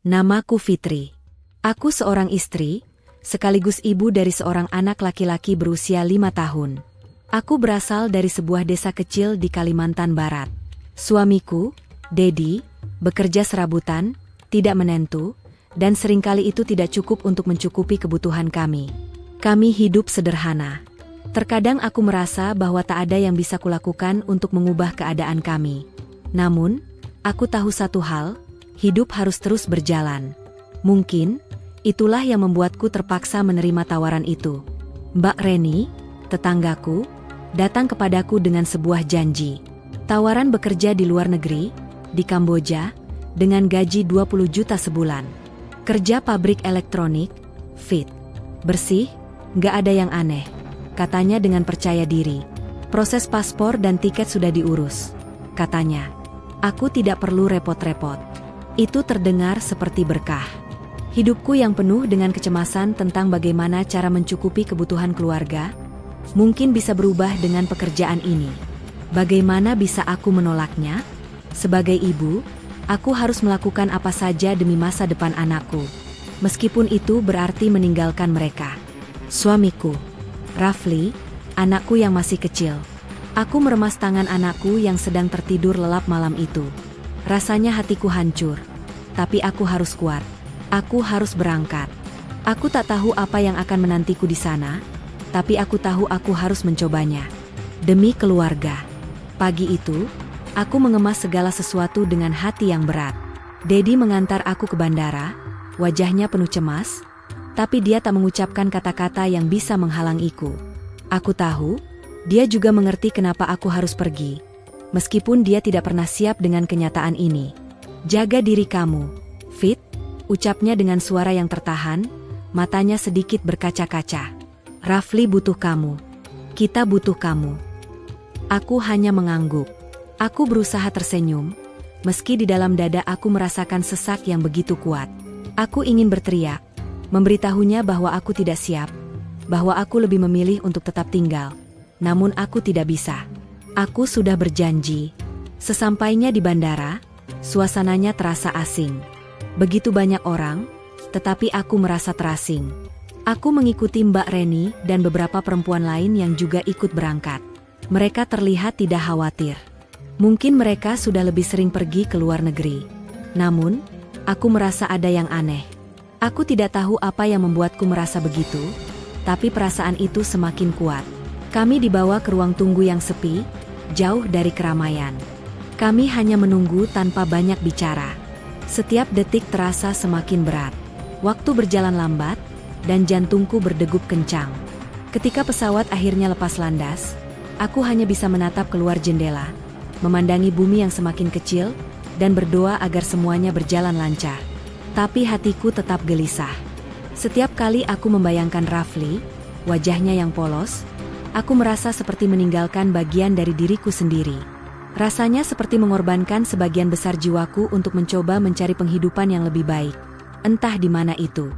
Namaku Fitri. Aku seorang istri, sekaligus ibu dari seorang anak laki-laki berusia 5 tahun. Aku berasal dari sebuah desa kecil di Kalimantan Barat. Suamiku, Dedi, bekerja serabutan, tidak menentu, dan seringkali itu tidak cukup untuk mencukupi kebutuhan kami. Kami hidup sederhana. Terkadang aku merasa bahwa tak ada yang bisa kulakukan untuk mengubah keadaan kami. Namun, aku tahu satu hal, hidup harus terus berjalan. Mungkin, itulah yang membuatku terpaksa menerima tawaran itu. Mbak Reni, tetanggaku, datang kepadaku dengan sebuah janji. Tawaran bekerja di luar negeri, di Kamboja, dengan gaji 20 juta sebulan. Kerja pabrik elektronik, fit. Bersih, nggak ada yang aneh. Katanya dengan percaya diri. Proses paspor dan tiket sudah diurus. Katanya, aku tidak perlu repot-repot. Itu terdengar seperti berkah. Hidupku yang penuh dengan kecemasan tentang bagaimana cara mencukupi kebutuhan keluarga, mungkin bisa berubah dengan pekerjaan ini. Bagaimana bisa aku menolaknya? Sebagai ibu, aku harus melakukan apa saja demi masa depan anakku. Meskipun itu berarti meninggalkan mereka. Suamiku, Rafli, anakku yang masih kecil. Aku meremas tangan anakku yang sedang tertidur lelap malam itu. Rasanya hatiku hancur. Tapi aku harus kuat. Aku harus berangkat. Aku tak tahu apa yang akan menantiku di sana, tapi aku tahu aku harus mencobanya. Demi keluarga. Pagi itu, aku mengemas segala sesuatu dengan hati yang berat. Dedi mengantar aku ke bandara, wajahnya penuh cemas, tapi dia tak mengucapkan kata-kata yang bisa menghalangiku. Aku tahu, dia juga mengerti kenapa aku harus pergi. Meskipun dia tidak pernah siap dengan kenyataan ini. Jaga diri kamu, Fit, ucapnya dengan suara yang tertahan, matanya sedikit berkaca-kaca. Rafli butuh kamu. Kita butuh kamu. Aku hanya mengangguk. Aku berusaha tersenyum, meski di dalam dada aku merasakan sesak yang begitu kuat. Aku ingin berteriak, memberitahunya bahwa aku tidak siap, bahwa aku lebih memilih untuk tetap tinggal. Namun aku tidak bisa. Aku sudah berjanji. Sesampainya di bandara, suasananya terasa asing. Begitu banyak orang, tetapi aku merasa terasing. Aku mengikuti Mbak Reni dan beberapa perempuan lain yang juga ikut berangkat. Mereka terlihat tidak khawatir. Mungkin mereka sudah lebih sering pergi ke luar negeri. Namun, aku merasa ada yang aneh. Aku tidak tahu apa yang membuatku merasa begitu, tapi perasaan itu semakin kuat. Kami dibawa ke ruang tunggu yang sepi, jauh dari keramaian. Kami hanya menunggu tanpa banyak bicara. Setiap detik terasa semakin berat. Waktu berjalan lambat, dan jantungku berdegup kencang. Ketika pesawat akhirnya lepas landas, aku hanya bisa menatap keluar jendela, memandangi bumi yang semakin kecil, dan berdoa agar semuanya berjalan lancar. Tapi hatiku tetap gelisah. Setiap kali aku membayangkan Rafli, wajahnya yang polos, aku merasa seperti meninggalkan bagian dari diriku sendiri. Rasanya seperti mengorbankan sebagian besar jiwaku untuk mencoba mencari penghidupan yang lebih baik. Entah di mana itu.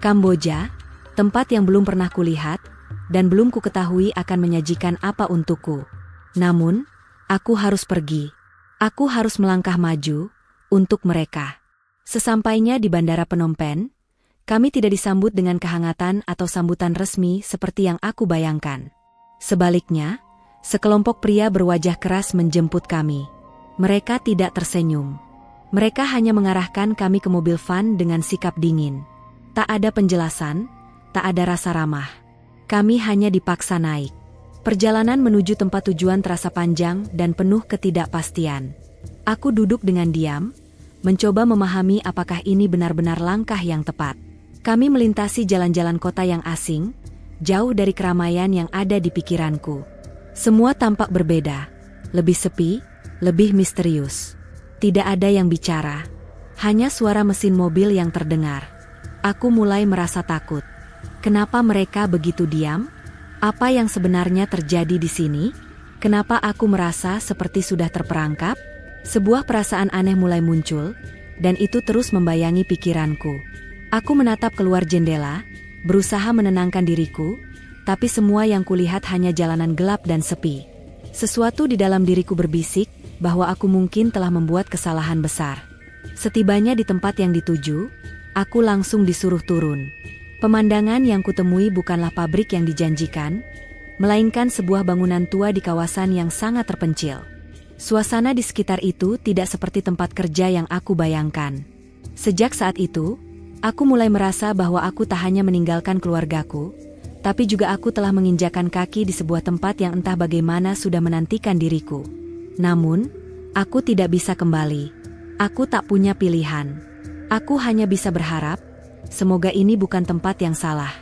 Kamboja, tempat yang belum pernah kulihat, dan belum ku ketahui akan menyajikan apa untukku. Namun, aku harus pergi. Aku harus melangkah maju, untuk mereka. Sesampainya di Bandara Phnom Penh, kami tidak disambut dengan kehangatan atau sambutan resmi seperti yang aku bayangkan. Sebaliknya, sekelompok pria berwajah keras menjemput kami. Mereka tidak tersenyum. Mereka hanya mengarahkan kami ke mobil van dengan sikap dingin. Tak ada penjelasan, tak ada rasa ramah. Kami hanya dipaksa naik. Perjalanan menuju tempat tujuan terasa panjang dan penuh ketidakpastian. Aku duduk dengan diam, mencoba memahami apakah ini benar-benar langkah yang tepat. Kami melintasi jalan-jalan kota yang asing, jauh dari keramaian yang ada di pikiranku. Semua tampak berbeda, lebih sepi, lebih misterius. Tidak ada yang bicara, hanya suara mesin mobil yang terdengar. Aku mulai merasa takut. Kenapa mereka begitu diam? Apa yang sebenarnya terjadi di sini? Kenapa aku merasa seperti sudah terperangkap? Sebuah perasaan aneh mulai muncul, dan itu terus membayangi pikiranku. Aku menatap keluar jendela, berusaha menenangkan diriku, tapi semua yang kulihat hanya jalanan gelap dan sepi. Sesuatu di dalam diriku berbisik bahwa aku mungkin telah membuat kesalahan besar. Setibanya di tempat yang dituju, aku langsung disuruh turun. Pemandangan yang kutemui bukanlah pabrik yang dijanjikan, melainkan sebuah bangunan tua di kawasan yang sangat terpencil. Suasana di sekitar itu tidak seperti tempat kerja yang aku bayangkan. Sejak saat itu, aku mulai merasa bahwa aku tak hanya meninggalkan keluargaku, tapi juga aku telah menginjakan kaki di sebuah tempat yang entah bagaimana sudah menantikan diriku. Namun, aku tidak bisa kembali. Aku tak punya pilihan. Aku hanya bisa berharap, semoga ini bukan tempat yang salah.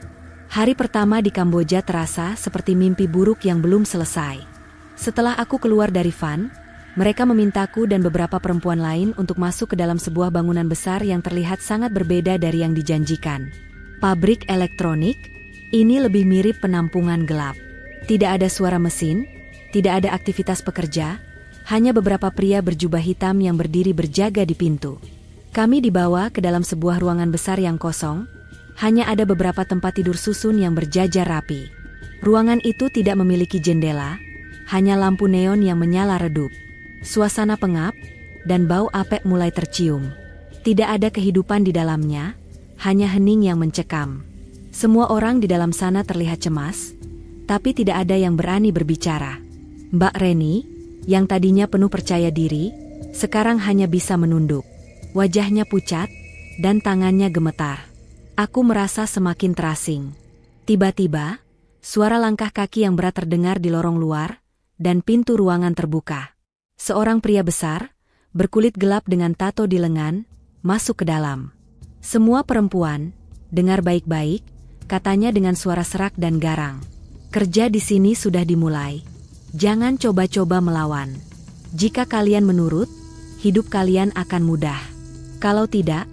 Hari pertama di Kamboja terasa seperti mimpi buruk yang belum selesai. Setelah aku keluar dari van, mereka memintaku dan beberapa perempuan lain untuk masuk ke dalam sebuah bangunan besar yang terlihat sangat berbeda dari yang dijanjikan. Pabrik elektronik, ini lebih mirip penampungan gelap. Tidak ada suara mesin, tidak ada aktivitas pekerja, hanya beberapa pria berjubah hitam yang berdiri berjaga di pintu. Kami dibawa ke dalam sebuah ruangan besar yang kosong, hanya ada beberapa tempat tidur susun yang berjajar rapi. Ruangan itu tidak memiliki jendela, hanya lampu neon yang menyala redup. Suasana pengap, dan bau apek mulai tercium. Tidak ada kehidupan di dalamnya, hanya hening yang mencekam. Semua orang di dalam sana terlihat cemas, tapi tidak ada yang berani berbicara. Mbak Reni, yang tadinya penuh percaya diri, sekarang hanya bisa menunduk. Wajahnya pucat, dan tangannya gemetar. Aku merasa semakin terasing. Tiba-tiba, suara langkah kaki yang berat terdengar di lorong luar, dan pintu ruangan terbuka. Seorang pria besar, berkulit gelap dengan tato di lengan, masuk ke dalam. Semua perempuan, dengar baik-baik, katanya dengan suara serak dan garang. Kerja di sini sudah dimulai. Jangan coba-coba melawan. Jika kalian menurut, hidup kalian akan mudah. Kalau tidak,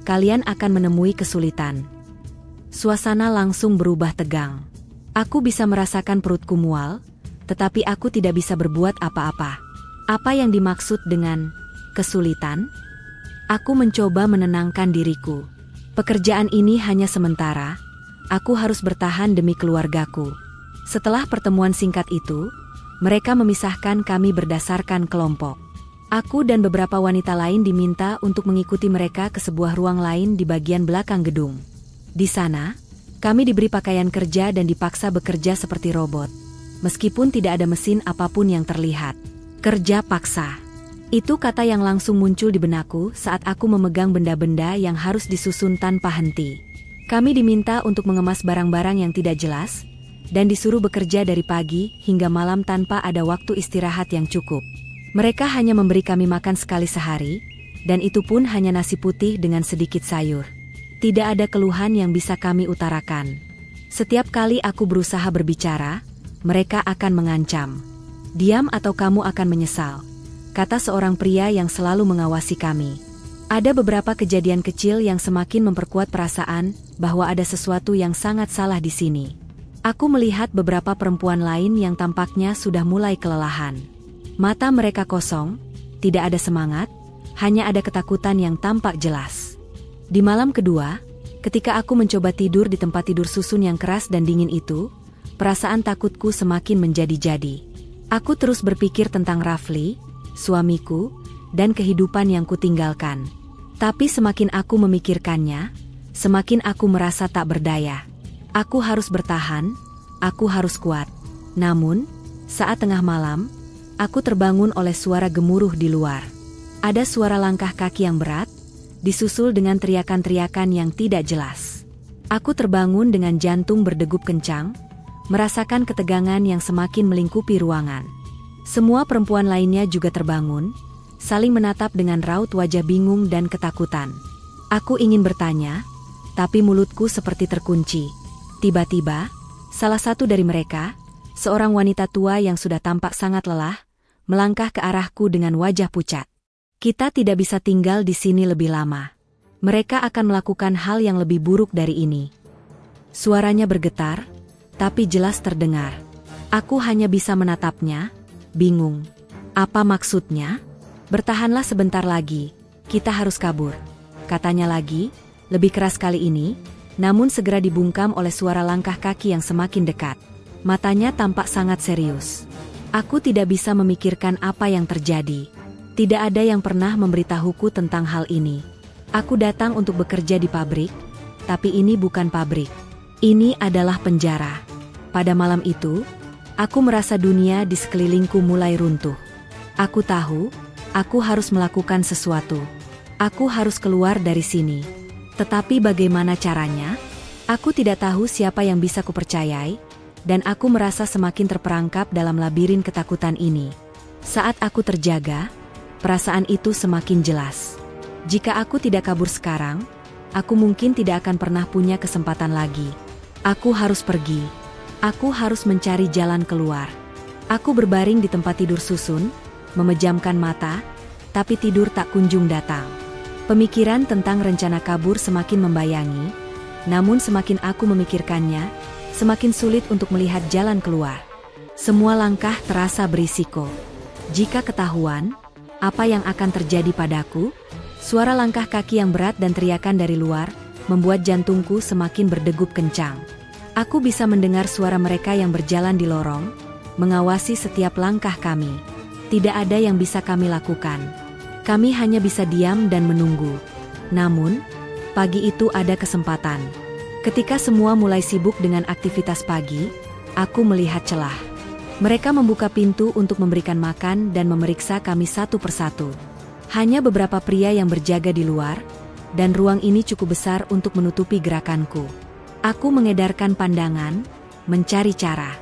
kalian akan menemui kesulitan. Suasana langsung berubah tegang. Aku bisa merasakan perutku mual, tetapi aku tidak bisa berbuat apa-apa. Apa yang dimaksud dengan kesulitan? Aku mencoba menenangkan diriku. Pekerjaan ini hanya sementara, aku harus bertahan demi keluargaku. Setelah pertemuan singkat itu, mereka memisahkan kami berdasarkan kelompok. Aku dan beberapa wanita lain diminta untuk mengikuti mereka ke sebuah ruang lain di bagian belakang gedung. Di sana, kami diberi pakaian kerja dan dipaksa bekerja seperti robot. Meskipun tidak ada mesin apapun yang terlihat. Kerja paksa. Itu kata yang langsung muncul di benakku saat aku memegang benda-benda yang harus disusun tanpa henti. Kami diminta untuk mengemas barang-barang yang tidak jelas, dan disuruh bekerja dari pagi hingga malam tanpa ada waktu istirahat yang cukup. Mereka hanya memberi kami makan sekali sehari, dan itu pun hanya nasi putih dengan sedikit sayur. Tidak ada keluhan yang bisa kami utarakan. Setiap kali aku berusaha berbicara, mereka akan mengancam. Diam atau kamu akan menyesal, kata seorang pria yang selalu mengawasi kami. Ada beberapa kejadian kecil yang semakin memperkuat perasaan bahwa ada sesuatu yang sangat salah di sini. Aku melihat beberapa perempuan lain yang tampaknya sudah mulai kelelahan. Mata mereka kosong, tidak ada semangat, hanya ada ketakutan yang tampak jelas. Di malam kedua, ketika aku mencoba tidur di tempat tidur susun yang keras dan dingin itu, perasaan takutku semakin menjadi-jadi. Aku terus berpikir tentang Rafli, suamiku, dan kehidupan yang kutinggalkan. Tapi semakin aku memikirkannya, semakin aku merasa tak berdaya. Aku harus bertahan, aku harus kuat. Namun, saat tengah malam, aku terbangun oleh suara gemuruh di luar. Ada suara langkah kaki yang berat, disusul dengan teriakan-teriakan yang tidak jelas. Aku terbangun dengan jantung berdegup kencang, merasakan ketegangan yang semakin melingkupi ruangan. Semua perempuan lainnya juga terbangun, saling menatap dengan raut wajah bingung dan ketakutan. Aku ingin bertanya, tapi mulutku seperti terkunci. Tiba-tiba, salah satu dari mereka, seorang wanita tua yang sudah tampak sangat lelah, melangkah ke arahku dengan wajah pucat. Kita tidak bisa tinggal di sini lebih lama. Mereka akan melakukan hal yang lebih buruk dari ini. Suaranya bergetar, tapi jelas terdengar. Aku hanya bisa menatapnya, bingung. Apa maksudnya? Bertahanlah sebentar lagi, kita harus kabur. Katanya lagi, lebih keras kali ini, namun segera dibungkam oleh suara langkah kaki yang semakin dekat. Matanya tampak sangat serius. Aku tidak bisa memikirkan apa yang terjadi. Tidak ada yang pernah memberitahuku tentang hal ini. Aku datang untuk bekerja di pabrik, tapi ini bukan pabrik. Ini adalah penjara. Pada malam itu, aku merasa dunia di sekelilingku mulai runtuh. Aku tahu, aku harus melakukan sesuatu. Aku harus keluar dari sini. Tetapi bagaimana caranya? Aku tidak tahu siapa yang bisa kupercayai, dan aku merasa semakin terperangkap dalam labirin ketakutan ini. Saat aku terjaga, perasaan itu semakin jelas. Jika aku tidak kabur sekarang, aku mungkin tidak akan pernah punya kesempatan lagi. Aku harus pergi. Aku harus mencari jalan keluar. Aku berbaring di tempat tidur susun, memejamkan mata, tapi tidur tak kunjung datang. Pemikiran tentang rencana kabur semakin membayangi, namun semakin aku memikirkannya, semakin sulit untuk melihat jalan keluar. Semua langkah terasa berisiko. Jika ketahuan, apa yang akan terjadi padaku? Suara langkah kaki yang berat dan teriakan dari luar membuat jantungku semakin berdegup kencang. Aku bisa mendengar suara mereka yang berjalan di lorong, mengawasi setiap langkah kami. Tidak ada yang bisa kami lakukan. Kami hanya bisa diam dan menunggu. Namun, pagi itu ada kesempatan. Ketika semua mulai sibuk dengan aktivitas pagi, aku melihat celah. Mereka membuka pintu untuk memberikan makan dan memeriksa kami satu persatu. Hanya beberapa pria yang berjaga di luar, dan ruang ini cukup besar untuk menutupi gerakanku. Aku mengedarkan pandangan, mencari cara.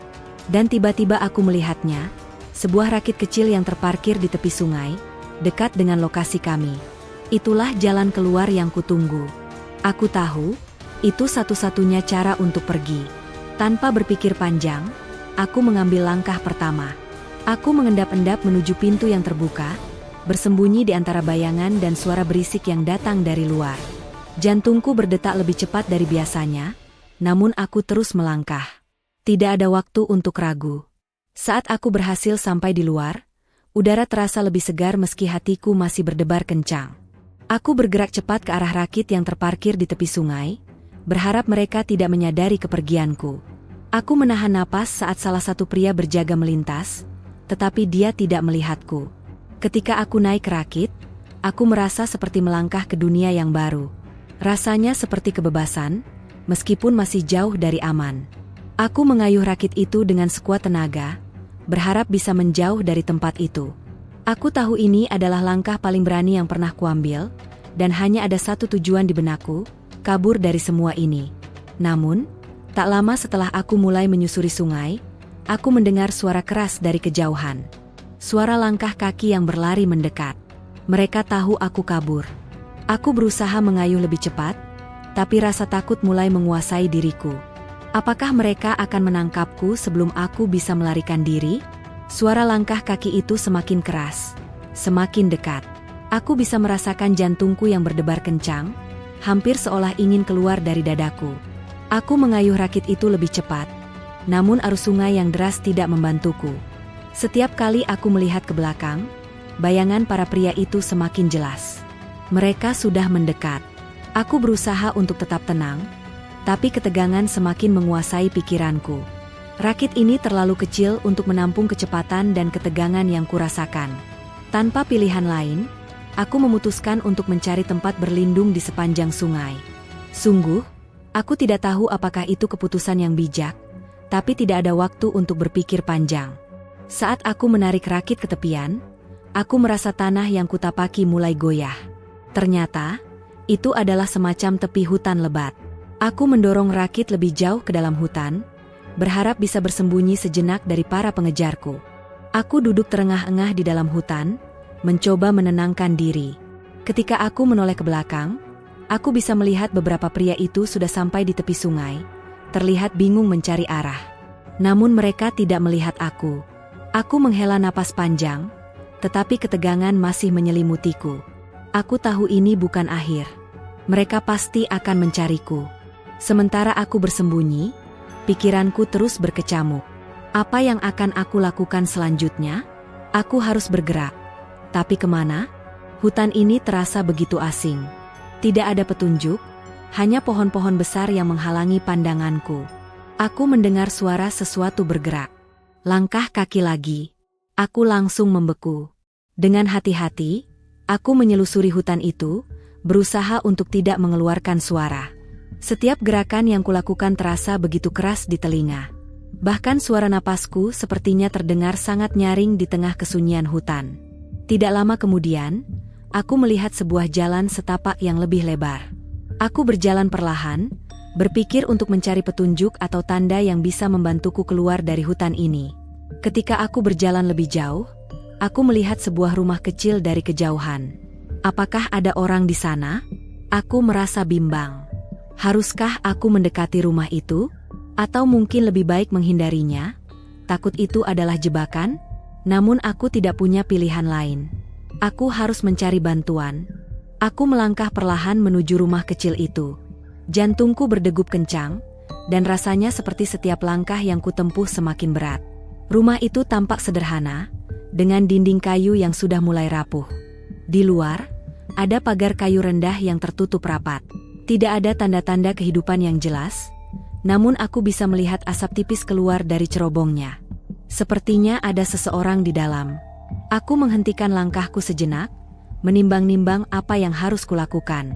Dan tiba-tiba aku melihatnya, sebuah rakit kecil yang terparkir di tepi sungai, dekat dengan lokasi kami. Itulah jalan keluar yang kutunggu. Aku tahu, itu satu-satunya cara untuk pergi. Tanpa berpikir panjang, aku mengambil langkah pertama. Aku mengendap-endap menuju pintu yang terbuka, bersembunyi di antara bayangan dan suara berisik yang datang dari luar. Jantungku berdetak lebih cepat dari biasanya, namun aku terus melangkah. Tidak ada waktu untuk ragu. Saat aku berhasil sampai di luar, udara terasa lebih segar meski hatiku masih berdebar kencang. Aku bergerak cepat ke arah rakit yang terparkir di tepi sungai, berharap mereka tidak menyadari kepergianku. Aku menahan napas saat salah satu pria berjaga melintas, tetapi dia tidak melihatku. Ketika aku naik ke rakit, aku merasa seperti melangkah ke dunia yang baru. Rasanya seperti kebebasan, meskipun masih jauh dari aman. Aku mengayuh rakit itu dengan sekuat tenaga, berharap bisa menjauh dari tempat itu. Aku tahu ini adalah langkah paling berani yang pernah kuambil, dan hanya ada satu tujuan di benakku, kabur dari semua ini. Namun, tak lama setelah aku mulai menyusuri sungai, aku mendengar suara keras dari kejauhan. Suara langkah kaki yang berlari mendekat. Mereka tahu aku kabur. Aku berusaha mengayuh lebih cepat, tapi rasa takut mulai menguasai diriku. Apakah mereka akan menangkapku sebelum aku bisa melarikan diri? Suara langkah kaki itu semakin keras, semakin dekat. Aku bisa merasakan jantungku yang berdebar kencang, hampir seolah ingin keluar dari dadaku. Aku mengayuh rakit itu lebih cepat, namun arus sungai yang deras tidak membantuku. Setiap kali aku melihat ke belakang, bayangan para pria itu semakin jelas. Mereka sudah mendekat. Aku berusaha untuk tetap tenang, tapi ketegangan semakin menguasai pikiranku. Rakit ini terlalu kecil untuk menampung kecepatan dan ketegangan yang kurasakan. Tanpa pilihan lain, aku memutuskan untuk mencari tempat berlindung di sepanjang sungai. Sungguh, aku tidak tahu apakah itu keputusan yang bijak, tapi tidak ada waktu untuk berpikir panjang. Saat aku menarik rakit ke tepian, aku merasa tanah yang kutapaki mulai goyah. Ternyata, itu adalah semacam tepi hutan lebat. Aku mendorong rakit lebih jauh ke dalam hutan, berharap bisa bersembunyi sejenak dari para pengejarku. Aku duduk terengah-engah di dalam hutan, mencoba menenangkan diri. Ketika aku menoleh ke belakang, aku bisa melihat beberapa pria itu sudah sampai di tepi sungai, terlihat bingung mencari arah. Namun mereka tidak melihat aku. Aku menghela napas panjang, tetapi ketegangan masih menyelimutiku. Aku tahu ini bukan akhir. Mereka pasti akan mencariku. Sementara aku bersembunyi, pikiranku terus berkecamuk. Apa yang akan aku lakukan selanjutnya? Aku harus bergerak. Tapi kemana? Hutan ini terasa begitu asing. Tidak ada petunjuk, hanya pohon-pohon besar yang menghalangi pandanganku. Aku mendengar suara sesuatu bergerak. Langkah kaki lagi. Aku langsung membeku. Dengan hati-hati, aku menyelusuri hutan itu, berusaha untuk tidak mengeluarkan suara. Setiap gerakan yang kulakukan terasa begitu keras di telinga. Bahkan suara napasku sepertinya terdengar sangat nyaring di tengah kesunyian hutan. Tidak lama kemudian, aku melihat sebuah jalan setapak yang lebih lebar. Aku berjalan perlahan, berpikir untuk mencari petunjuk atau tanda yang bisa membantuku keluar dari hutan ini. Ketika aku berjalan lebih jauh, aku melihat sebuah rumah kecil dari kejauhan. Apakah ada orang di sana? Aku merasa bimbang. Haruskah aku mendekati rumah itu? Atau mungkin lebih baik menghindarinya? Takut itu adalah jebakan? Namun aku tidak punya pilihan lain. Aku harus mencari bantuan. Aku melangkah perlahan menuju rumah kecil itu. Jantungku berdegup kencang, dan rasanya seperti setiap langkah yang kutempuh semakin berat. Rumah itu tampak sederhana, dengan dinding kayu yang sudah mulai rapuh. Di luar, ada pagar kayu rendah yang tertutup rapat. Tidak ada tanda-tanda kehidupan yang jelas, namun aku bisa melihat asap tipis keluar dari cerobongnya. Sepertinya ada seseorang di dalam. Aku menghentikan langkahku sejenak, menimbang-nimbang apa yang harus kulakukan.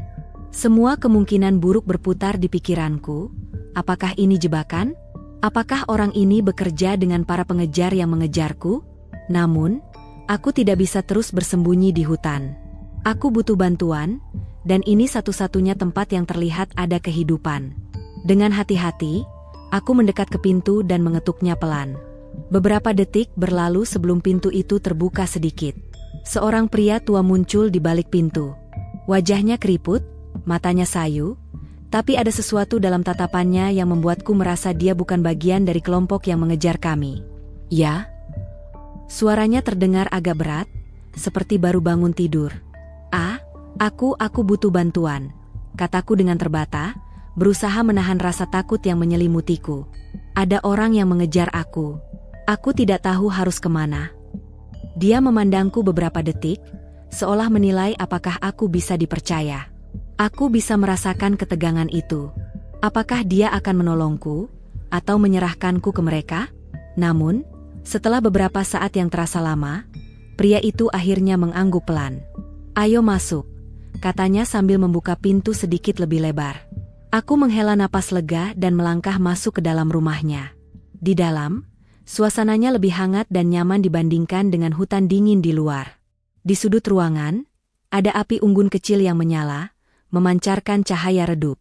Semua kemungkinan buruk berputar di pikiranku. Apakah ini jebakan? Apakah orang ini bekerja dengan para pengejar yang mengejarku? Namun, aku tidak bisa terus bersembunyi di hutan. Aku butuh bantuan, dan ini satu-satunya tempat yang terlihat ada kehidupan. Dengan hati-hati, aku mendekat ke pintu dan mengetuknya pelan. Beberapa detik berlalu sebelum pintu itu terbuka sedikit. Seorang pria tua muncul di balik pintu. Wajahnya keriput, matanya sayu, tapi ada sesuatu dalam tatapannya yang membuatku merasa dia bukan bagian dari kelompok yang mengejar kami. Ya? Suaranya terdengar agak berat, seperti baru bangun tidur. Aku butuh bantuan, kataku dengan terbata, berusaha menahan rasa takut yang menyelimutiku. Ada orang yang mengejar aku. Aku tidak tahu harus kemana. Dia memandangku beberapa detik, seolah menilai apakah aku bisa dipercaya. Aku bisa merasakan ketegangan itu. Apakah dia akan menolongku, atau menyerahkanku ke mereka? Namun, setelah beberapa saat yang terasa lama, pria itu akhirnya mengangguk pelan. "Ayo masuk," katanya sambil membuka pintu sedikit lebih lebar. Aku menghela napas lega dan melangkah masuk ke dalam rumahnya. Di dalam, suasananya lebih hangat dan nyaman dibandingkan dengan hutan dingin di luar. Di sudut ruangan, ada api unggun kecil yang menyala, memancarkan cahaya redup.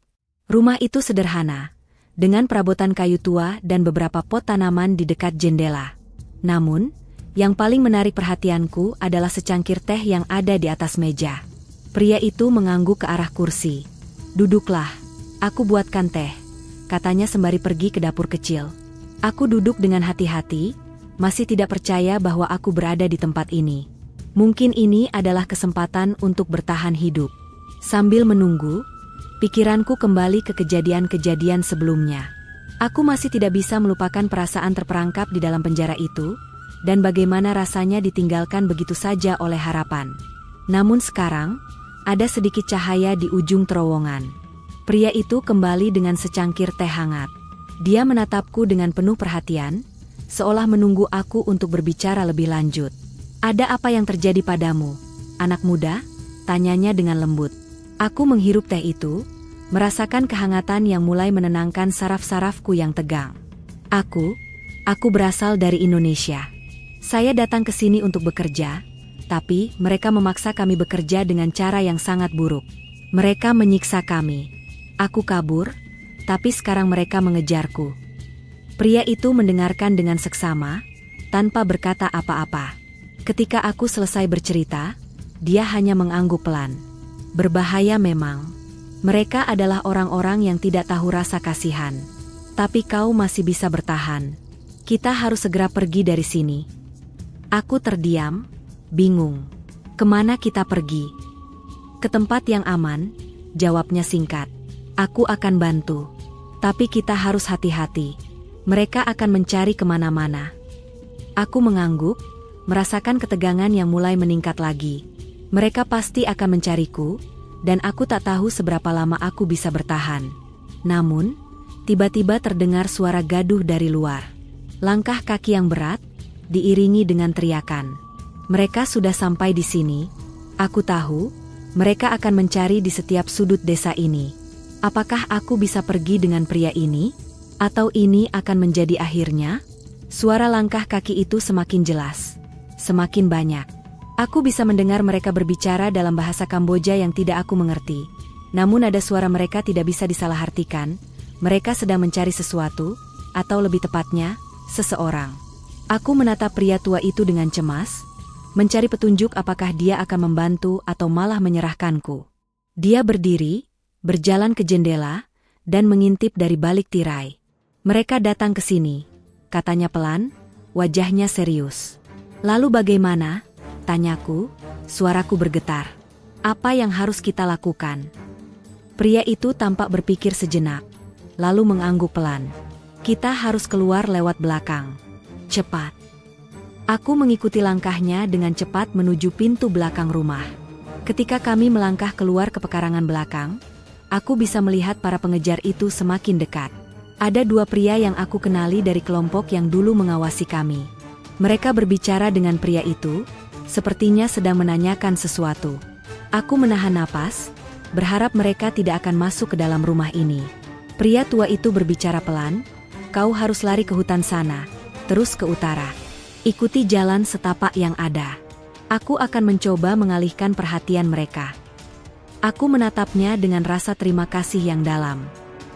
Rumah itu sederhana, dengan perabotan kayu tua dan beberapa pot tanaman di dekat jendela. Namun, yang paling menarik perhatianku adalah secangkir teh yang ada di atas meja. Pria itu mengangguk ke arah kursi. "Duduklah, aku buatkan teh," katanya sembari pergi ke dapur kecil. Aku duduk dengan hati-hati, masih tidak percaya bahwa aku berada di tempat ini. Mungkin ini adalah kesempatan untuk bertahan hidup. Sambil menunggu, pikiranku kembali ke kejadian-kejadian sebelumnya. Aku masih tidak bisa melupakan perasaan terperangkap di dalam penjara itu, dan bagaimana rasanya ditinggalkan begitu saja oleh harapan. Namun sekarang, ada sedikit cahaya di ujung terowongan. Pria itu kembali dengan secangkir teh hangat. Dia menatapku dengan penuh perhatian, seolah menunggu aku untuk berbicara lebih lanjut. "Ada apa yang terjadi padamu, anak muda?" tanyanya dengan lembut. Aku menghirup teh itu, merasakan kehangatan yang mulai menenangkan saraf-sarafku yang tegang. Aku berasal dari Indonesia. Saya datang ke sini untuk bekerja, tapi mereka memaksa kami bekerja dengan cara yang sangat buruk. Mereka menyiksa kami. Aku kabur, tapi sekarang mereka mengejarku. Pria itu mendengarkan dengan seksama, tanpa berkata apa-apa. Ketika aku selesai bercerita, dia hanya mengangguk pelan. Berbahaya memang. Mereka adalah orang-orang yang tidak tahu rasa kasihan. Tapi kau masih bisa bertahan. Kita harus segera pergi dari sini. Aku terdiam, bingung. Kemana kita pergi? Ke tempat yang aman, jawabnya singkat. Aku akan bantu. Tapi kita harus hati-hati. Mereka akan mencari kemana-mana. Aku mengangguk, merasakan ketegangan yang mulai meningkat lagi. Mereka pasti akan mencariku, dan aku tak tahu seberapa lama aku bisa bertahan. Namun, tiba-tiba terdengar suara gaduh dari luar. Langkah kaki yang berat, diiringi dengan teriakan. Mereka sudah sampai di sini. Aku tahu, mereka akan mencari di setiap sudut desa ini. Apakah aku bisa pergi dengan pria ini? Atau ini akan menjadi akhirnya? Suara langkah kaki itu semakin jelas. Semakin banyak. Aku bisa mendengar mereka berbicara dalam bahasa Kamboja yang tidak aku mengerti. Namun ada suara mereka tidak bisa disalahartikan. Mereka sedang mencari sesuatu, atau lebih tepatnya, seseorang. Aku menatap pria tua itu dengan cemas, mencari petunjuk apakah dia akan membantu atau malah menyerahkanku. Dia berdiri, berjalan ke jendela, dan mengintip dari balik tirai. Mereka datang ke sini, katanya pelan, wajahnya serius. Lalu bagaimana? Tanyaku, suaraku bergetar. Apa yang harus kita lakukan? Pria itu tampak berpikir sejenak, lalu mengangguk pelan. Kita harus keluar lewat belakang. Cepat. Aku mengikuti langkahnya dengan cepat menuju pintu belakang rumah. Ketika kami melangkah keluar ke pekarangan belakang, aku bisa melihat para pengejar itu semakin dekat. Ada dua pria yang aku kenali dari kelompok yang dulu mengawasi kami. Mereka berbicara dengan pria itu, sepertinya sedang menanyakan sesuatu. Aku menahan napas, berharap mereka tidak akan masuk ke dalam rumah ini. Pria tua itu berbicara pelan, kau harus lari ke hutan sana, terus ke utara. Ikuti jalan setapak yang ada. Aku akan mencoba mengalihkan perhatian mereka. Aku menatapnya dengan rasa terima kasih yang dalam.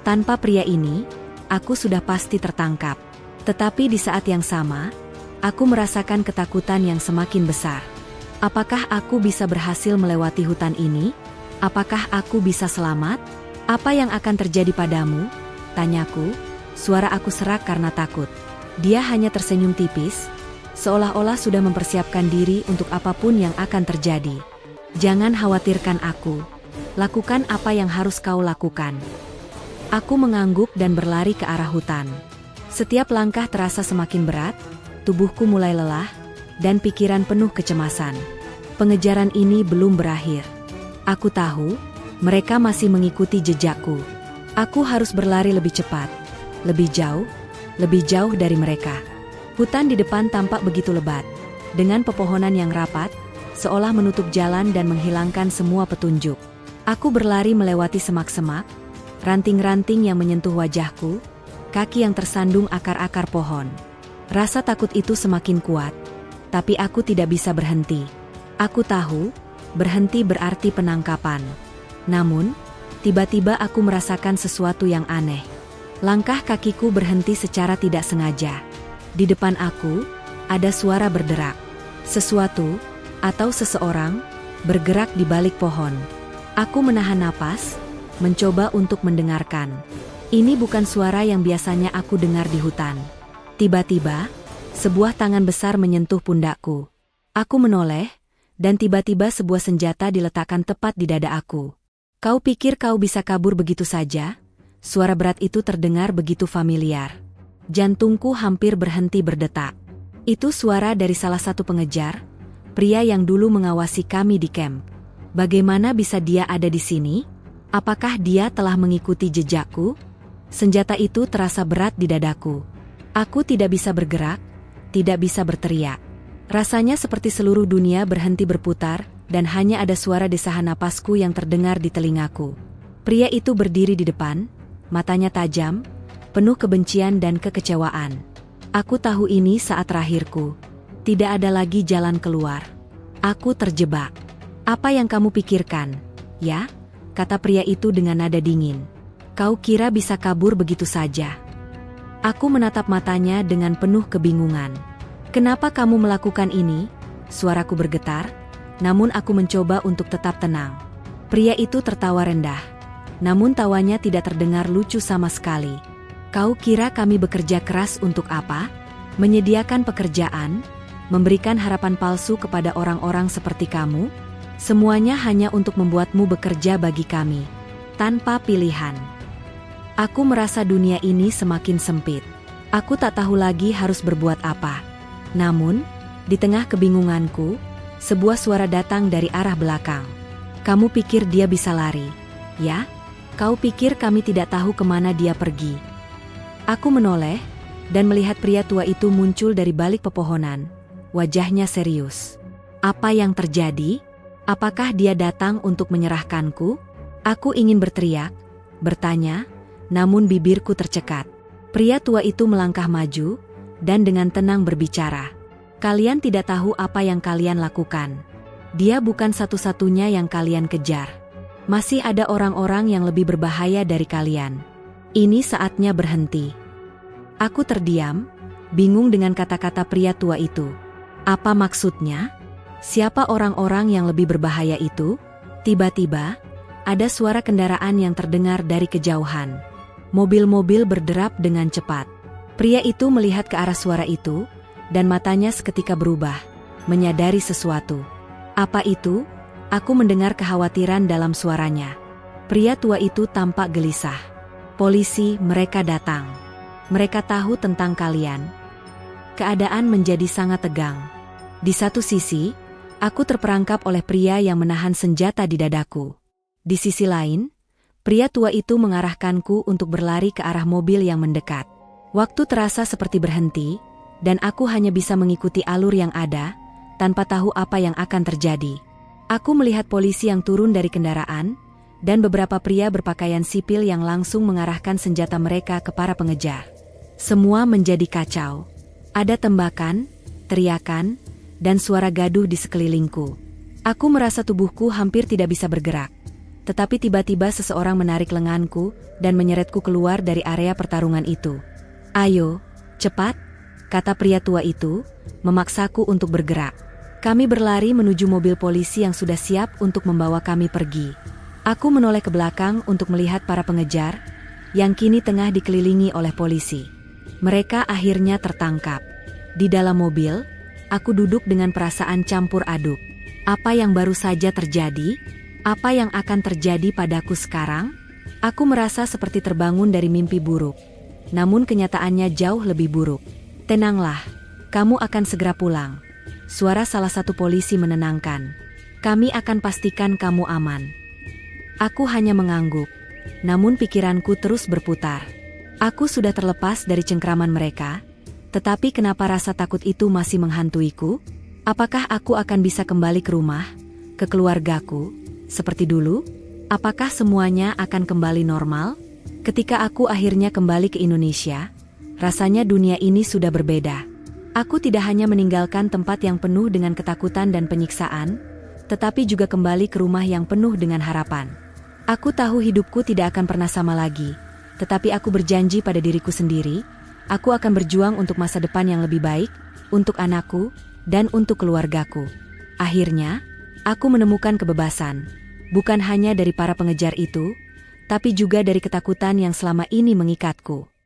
Tanpa pria ini, aku sudah pasti tertangkap. Tetapi di saat yang sama, aku merasakan ketakutan yang semakin besar. Apakah aku bisa berhasil melewati hutan ini? Apakah aku bisa selamat? Apa yang akan terjadi padamu? Tanyaku, suara aku serak karena takut. Dia hanya tersenyum tipis, seolah-olah sudah mempersiapkan diri untuk apapun yang akan terjadi. Jangan khawatirkan aku. Lakukan apa yang harus kau lakukan. Aku mengangguk dan berlari ke arah hutan. Setiap langkah terasa semakin berat, tubuhku mulai lelah, dan pikiran penuh kecemasan. Pengejaran ini belum berakhir. Aku tahu, mereka masih mengikuti jejakku. Aku harus berlari lebih cepat, lebih jauh dari mereka. Hutan di depan tampak begitu lebat, dengan pepohonan yang rapat, seolah menutup jalan dan menghilangkan semua petunjuk. Aku berlari melewati semak-semak, ranting-ranting yang menyentuh wajahku, kaki yang tersandung akar-akar pohon. Rasa takut itu semakin kuat, tapi aku tidak bisa berhenti. Aku tahu, berhenti berarti penangkapan. Namun, tiba-tiba aku merasakan sesuatu yang aneh. Langkah kakiku berhenti secara tidak sengaja. Di depan aku, ada suara berderak. Sesuatu, atau seseorang, bergerak di balik pohon. Aku menahan napas, mencoba untuk mendengarkan. Ini bukan suara yang biasanya aku dengar di hutan. Tiba-tiba, sebuah tangan besar menyentuh pundakku. Aku menoleh, dan tiba-tiba sebuah senjata diletakkan tepat di dada aku. Kau pikir kau bisa kabur begitu saja? Suara berat itu terdengar begitu familiar. Jantungku hampir berhenti berdetak. Itu suara dari salah satu pengejar, pria yang dulu mengawasi kami di camp. Bagaimana bisa dia ada di sini? Apakah dia telah mengikuti jejakku? Senjata itu terasa berat di dadaku. Aku tidak bisa bergerak, tidak bisa berteriak. Rasanya seperti seluruh dunia berhenti berputar, dan hanya ada suara desahan napasku yang terdengar di telingaku. Pria itu berdiri di depan, matanya tajam, penuh kebencian dan kekecewaan. Aku tahu ini saat terakhirku. Tidak ada lagi jalan keluar. Aku terjebak. Apa yang kamu pikirkan? Ya? Kata pria itu dengan nada dingin. Kau kira bisa kabur begitu saja? Aku menatap matanya dengan penuh kebingungan. Kenapa kamu melakukan ini? Suaraku bergetar, namun aku mencoba untuk tetap tenang. Pria itu tertawa rendah, namun tawanya tidak terdengar lucu sama sekali. Kau kira kami bekerja keras untuk apa? Menyediakan pekerjaan? Memberikan harapan palsu kepada orang-orang seperti kamu? Semuanya hanya untuk membuatmu bekerja bagi kami, tanpa pilihan. Aku merasa dunia ini semakin sempit. Aku tak tahu lagi harus berbuat apa. Namun, di tengah kebingunganku, sebuah suara datang dari arah belakang. Kamu pikir dia bisa lari? Ya? Kau pikir kami tidak tahu kemana dia pergi? Aku menoleh, dan melihat pria tua itu muncul dari balik pepohonan. Wajahnya serius. Apa yang terjadi? Apakah dia datang untuk menyerahkanku? Aku ingin berteriak, bertanya, namun bibirku tercekat. Pria tua itu melangkah maju, dan dengan tenang berbicara. Kalian tidak tahu apa yang kalian lakukan. Dia bukan satu-satunya yang kalian kejar. Masih ada orang-orang yang lebih berbahaya dari kalian. Ini saatnya berhenti. Aku terdiam, bingung dengan kata-kata pria tua itu. Apa maksudnya? Siapa orang-orang yang lebih berbahaya itu? Tiba-tiba, ada suara kendaraan yang terdengar dari kejauhan. Mobil-mobil berderap dengan cepat. Pria itu melihat ke arah suara itu, dan matanya seketika berubah, menyadari sesuatu. Apa itu? Aku mendengar kekhawatiran dalam suaranya. Pria tua itu tampak gelisah. Polisi, mereka datang. Mereka tahu tentang kalian. Keadaan menjadi sangat tegang. Di satu sisi, aku terperangkap oleh pria yang menahan senjata di dadaku. Di sisi lain, pria tua itu mengarahkanku untuk berlari ke arah mobil yang mendekat. Waktu terasa seperti berhenti, dan aku hanya bisa mengikuti alur yang ada, tanpa tahu apa yang akan terjadi. Aku melihat polisi yang turun dari kendaraan, dan beberapa pria berpakaian sipil yang langsung mengarahkan senjata mereka ke para pengejar. Semua menjadi kacau. Ada tembakan, teriakan, dan suara gaduh di sekelilingku. Aku merasa tubuhku hampir tidak bisa bergerak. Tetapi tiba-tiba seseorang menarik lenganku dan menyeretku keluar dari area pertarungan itu. Ayo, cepat, kata pria tua itu, memaksaku untuk bergerak. Kami berlari menuju mobil polisi yang sudah siap untuk membawa kami pergi. Aku menoleh ke belakang untuk melihat para pengejar, yang kini tengah dikelilingi oleh polisi. Mereka akhirnya tertangkap. Di dalam mobil, aku duduk dengan perasaan campur aduk. Apa yang baru saja terjadi? Apa yang akan terjadi padaku sekarang? Aku merasa seperti terbangun dari mimpi buruk. Namun kenyataannya jauh lebih buruk. Tenanglah, kamu akan segera pulang. Suara salah satu polisi menenangkan. Kami akan pastikan kamu aman. Aku hanya mengangguk. Namun pikiranku terus berputar. Aku sudah terlepas dari cengkraman mereka. Tetapi kenapa rasa takut itu masih menghantuiku? Apakah aku akan bisa kembali ke rumah? Ke keluargaku? Seperti dulu? Apakah semuanya akan kembali normal? Ketika aku akhirnya kembali ke Indonesia, rasanya dunia ini sudah berbeda. Aku tidak hanya meninggalkan tempat yang penuh dengan ketakutan dan penyiksaan, tetapi juga kembali ke rumah yang penuh dengan harapan. Aku tahu hidupku tidak akan pernah sama lagi, tetapi aku berjanji pada diriku sendiri, aku akan berjuang untuk masa depan yang lebih baik, untuk anakku, dan untuk keluargaku. Akhirnya, aku menemukan kebebasan, bukan hanya dari para pengejar itu, tapi juga dari ketakutan yang selama ini mengikatku.